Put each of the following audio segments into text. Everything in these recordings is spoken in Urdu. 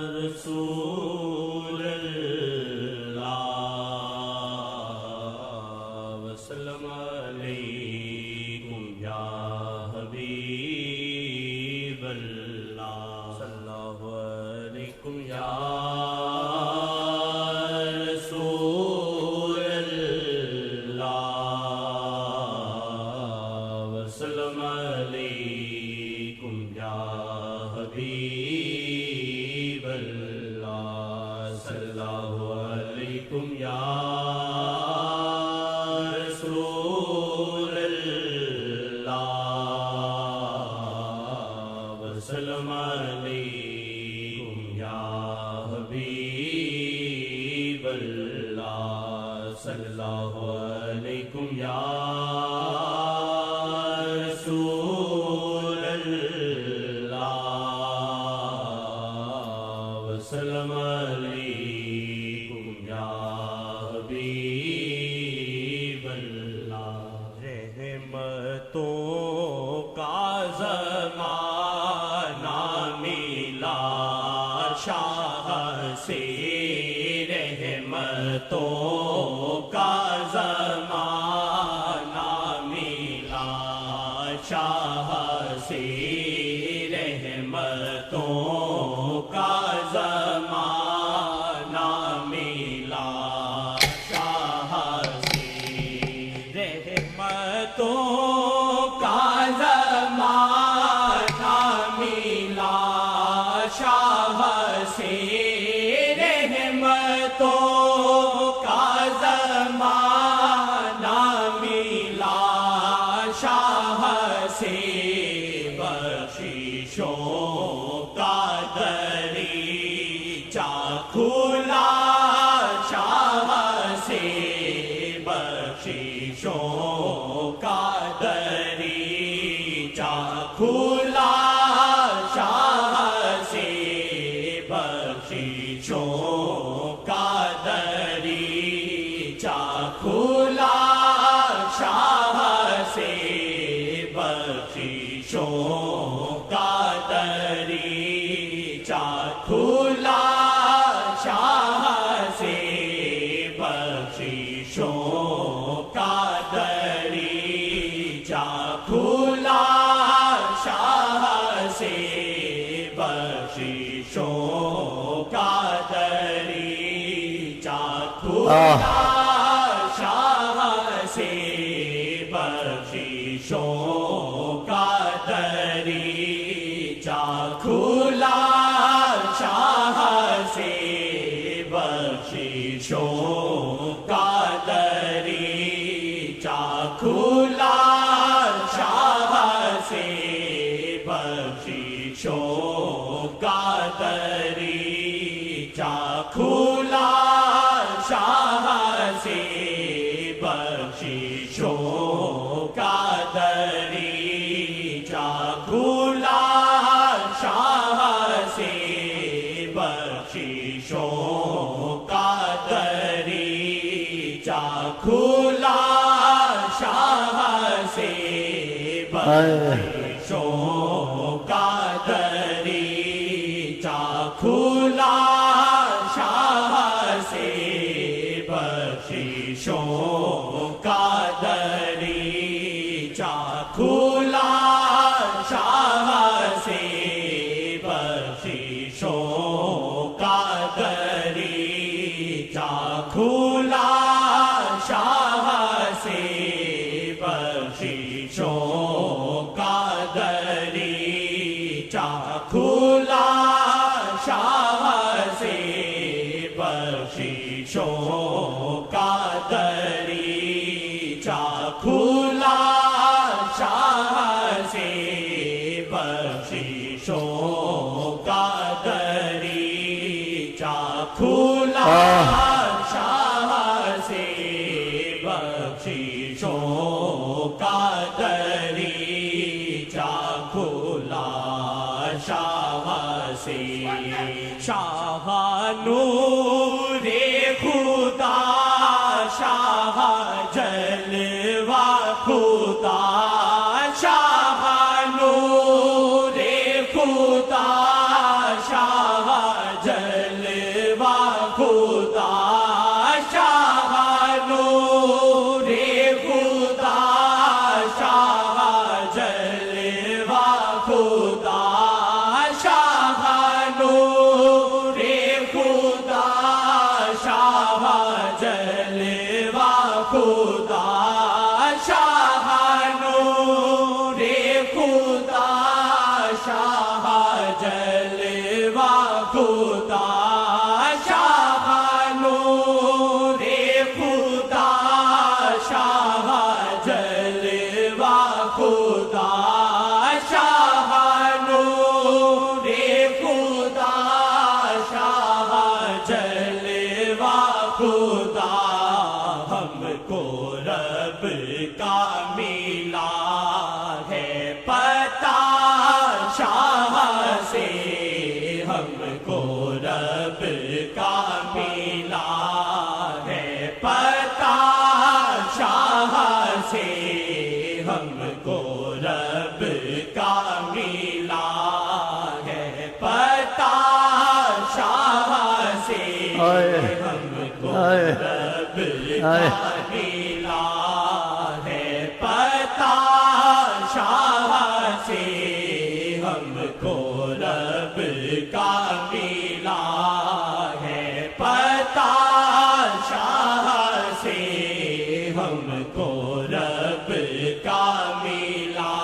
رسول اللہ وسلم علیکم یا حبیب اللہ صلی اللہ علیکم یا رسول اللہ وسلم علیکم یا حبیب اللہ صلی اللہ علیکم یا رسول اللہ وسلم علیکم یا حبیب اللہ صلی اللہ علیکم یا رسول اللہ وسلم علیکم یا حبیب اللہ رحمتوں کا زمانہ ملا شاہ سے رحمتوں کا زمانہ ملا شاہ سے رحمتوں کا زمانہ ملا شاہ سے رحمتوں کا زمانہ ملا شاہ سے رحمتوں کا زمانہ ملا شاہ سے بخششوں کا دریچہ کھلا شاہ سے بخششوں کا دریچہ کھلا شاہ سے بخششوں کا دریچہ کھلا شاہ سے بخششوں کا دریچہ کھلا شاہ سے بخششوں کا دریچہ کھلا شاہ سے بخششوں کا دریچہ کھلا شاہ سے بخششوں کا دریچہ کھلا شاہ سے بخششوں کا دریچہ کھلا شاہ سے بخششوں کا دریچہ کھلا شاہ سے بخششوں کا دریچہ کھلا شاہ سے بخششوں کا دریچہ کھلا شاہ سے بخششوں کا دریچہ کھلا شاہ سے بخششوں کا دریچہ کھلا شاہ سے بخششوں کا دریچہ کھلا شاہ سے بخششوں کا دریچہ کھلا شاہ سے بخششوں کا دریچہ کھلا شاہ سے بخششوں کا دریچہ کھلا شاہ سے بخششوں کا دریچہ کھلا شاہ سے شاہ نور خدا شاہ جلوہ خدا شاہ نور خدا شاہ خدا شاہ نور خدا شاہ جلوہ خدا شاہ نور خدا شاہ جلوہ خدا شاہ نور خدا شاہ جلوہ خدا ہم کو رب کا ملا ہے پتہ شاہ سے ہم کو رب کا ملا ہے پتہ شاہ سے ہم کو رب کا ملا ہے پتہ شاہ سے ہم کو رب کا ملا ہے پتہ شاہ سے ہم کو رب کا ملا ہے پتہ شاہ سے ہم کو رب کا ملا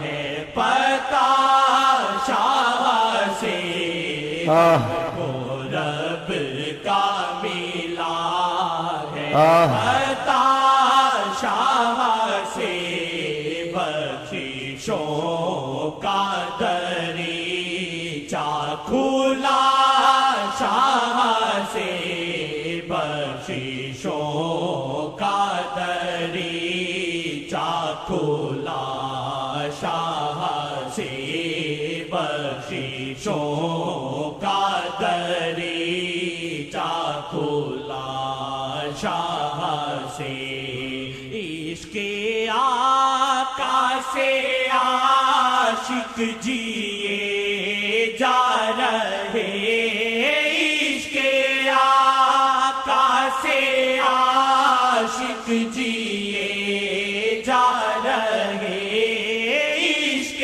ہے پتہ شاہ سے ہم کو رب کا ملا ہے پتہ شاہ سے بخششوں کا دریچہ کھلا شاہ سے بخششوں کا دریچہ کھلا شاہ سے بخششوں کا دریچہ کھلا شاہ سے عشق آقا سے عاشق جیے جا رہے عشق آقا سے عاشق جیے جا رہے عشق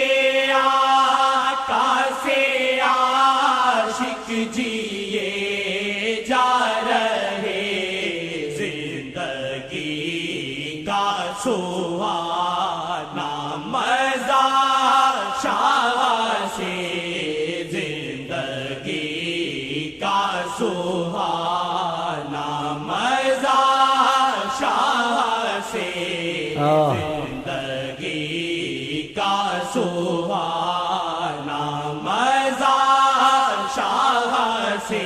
آقا سے عاشق جیے جا رہے زندگی کا سہانا مزہ شاہ سے زندگی کا سہانا مزہ شاہ سے زندگی کا سہانا مزہ شاہ سے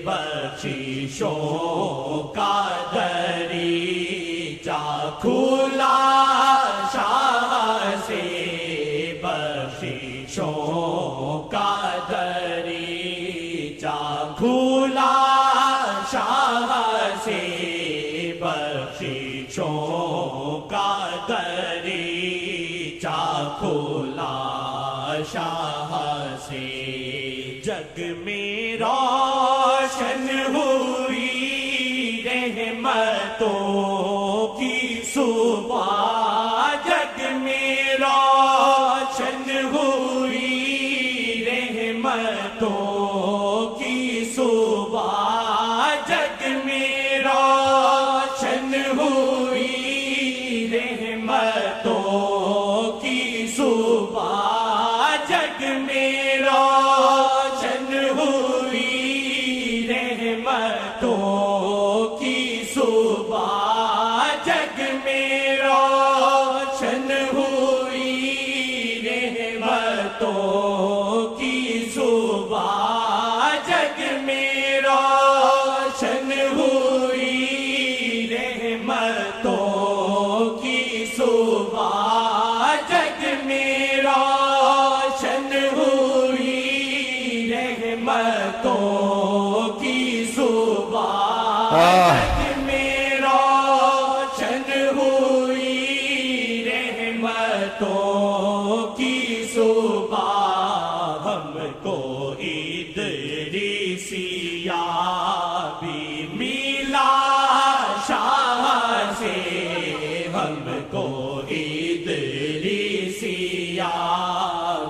بخششوں کا دریچہ کھلا شاہ سے بخششوں کا دریچہ کھلا شاہ سے بخششوں کا دریچہ کھلا شاہ سے جگ میں روشن ہوئی رحمتوں کی صبح جگ میں روشن ہوئی رحمتوں کی صبح جگ میں روشن ہوئی رحمتوں کی صبح جگ میں روشن ہوئی رحمتوں کی صبح جگ میں روشن ہوئی رحمتوں کی صبح جگ میں روشن ہوئی رحمتوں کی صبح جگ میں روشن ہوئی رحمتوں کی صبح جگ میں روشن ہوئی رحمتوں کی صبح ہم کو ادریسیہ بھی ملا شاہ سے ہم کو ادریسیہ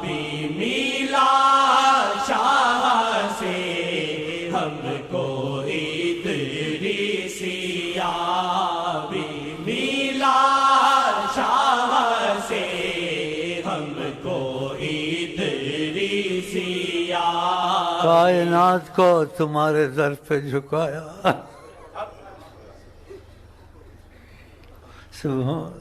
بھی ملا شاہ سے ہم کو ادریسیہ کائنات کو تمہارے در پہ جھکایا. سبحان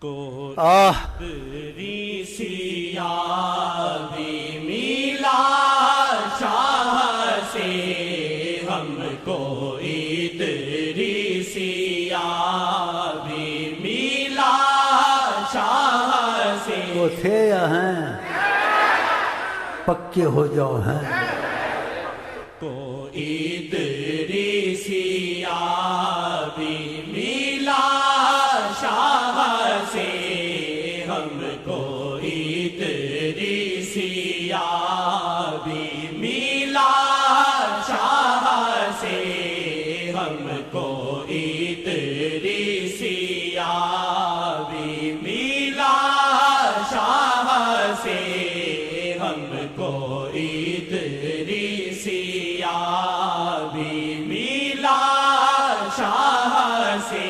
کو آہ تیری سیابی میلا شاہ سے ہم کو تیری سیابی میلا شاہ سے. وہ تھے یا ہیں پکے ہو جاؤ ہیں. کوئی تیری سیابی میلا شاہ سے ہم کوئی تیری سیابی میلا شاہ سے ہم کوئی تیری سیابی میلا شاہ سے ہم کوئی تیری سیابی میلا شاہ سے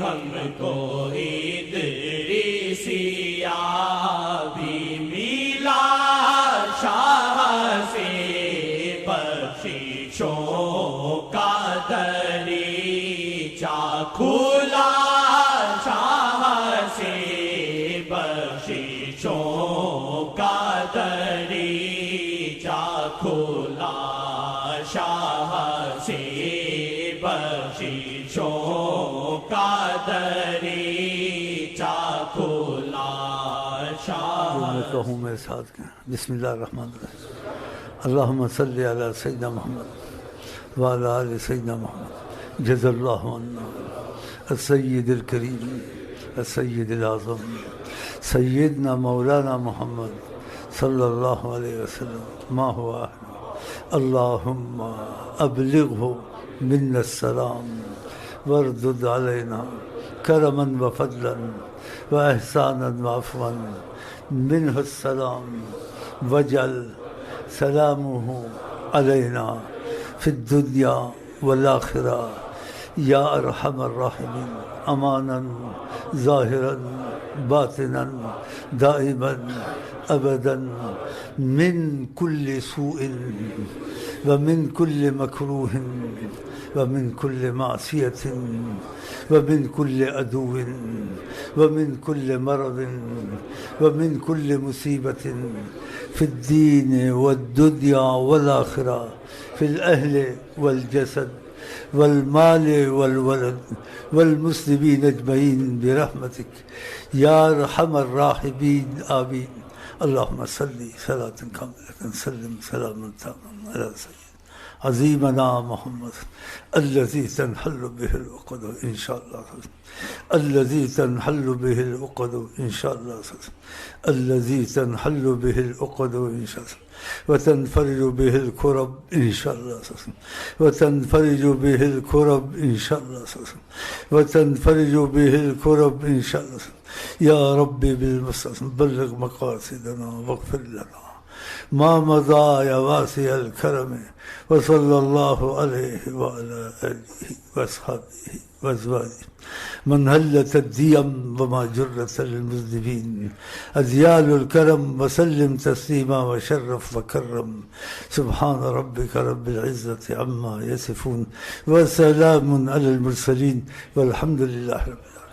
ہم کوئی تیری سیابی میلا شاہ سے بخششوں کا دریچہ کھلا شاہ سے بخششوں کا دریچہ کھلا شاہ سے بخششوں کا دریچہ کھلا شاہ. جو میں کہوں میرے ساتھ کہیں. بسم اللہ الرحمن الرحیم. اللہم صلی علی سیدنا محمد وعلی آل سیدنا محمد. جزا اللہ عنا السید الکریم السید الاعظم سیدنا مولانا محمد صلی اللہ علیہ وسلم ما هو اہل. اللہم ابلغہ منا السلام واردد علینا کرما وفضلا واحسانا وعفوا منہ السلام واجعل سلامہ علینا فی الدنیا والآخرہ یا ارحم الراحمین. امانا ظاہرا باطنا دائما ابدا من کل سوء ومن كل مكروه ومن كل معصية ومن كل عدو ومن كل مرض ومن كل مصيبة في الدين والدنيا والآخرة في الأهل والجسد والمال والولد والمسلمين أجمعين برحمتك يا أرحم الراحمين آمين. اللهم صل صلاة كاملة سلم سلاما تاما على سيدنا عظيمنا محمد الذي تنحل به العقد إن شاء الله الذي تنحل به العقد إن شاء الله الذي تنحل به العقد إن شاء الله وتنفرج به الكرب إن شاء الله وتنفرج به الكرب إن شاء الله وتنفرج به الكرب إن شاء الله. يا ربي بالمصطفى بلغ مقاصدنا واغفر لنا ما مضى يا واسع الكرم. وصلى الله عليه وعلى آله وأصحابه وأزواجه من هلت الديم وما جرت للمذنبين أذيال الكرم. وسلم تسليما وشرف وكرم. سبحان ربك رب العزة عما يصفون وسلام على المرسلين والحمد لله رب العالمين.